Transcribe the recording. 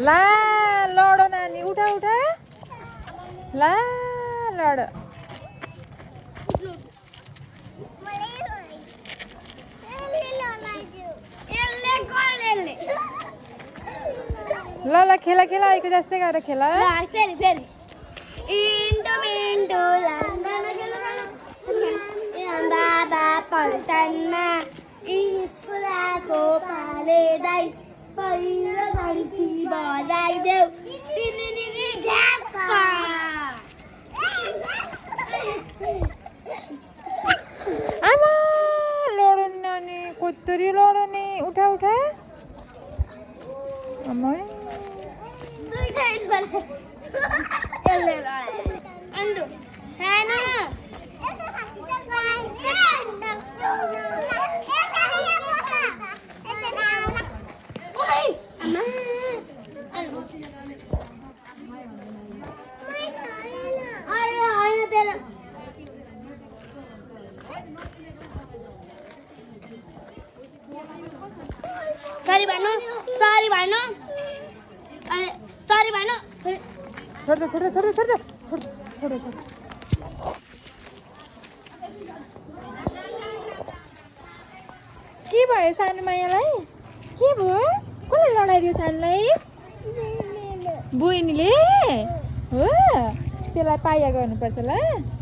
ला लड नानी उठा उठा ला लड ल ल खेला खेला आएको जस्तै गरेर खेला फेरि फेरि इन्टो मिन्टो बाबा पल्टनमा स्कुलको पाले दाइ पहिलो घन्टी बजाइदेऊ आमा लडो नानी कत्तरी लडो नि उठा उठा आमा अन्डु सानो सरी भन्नु अरे सरी भन्नु छोड दे छोड दे छोड दे छोड दे छोड छोड छोड के भयो सानो मायालाई के भयो कसले लडाइदियो सानोलाई बहिनीले हो त्यसलाई पाइया गर्नुपर्छ ल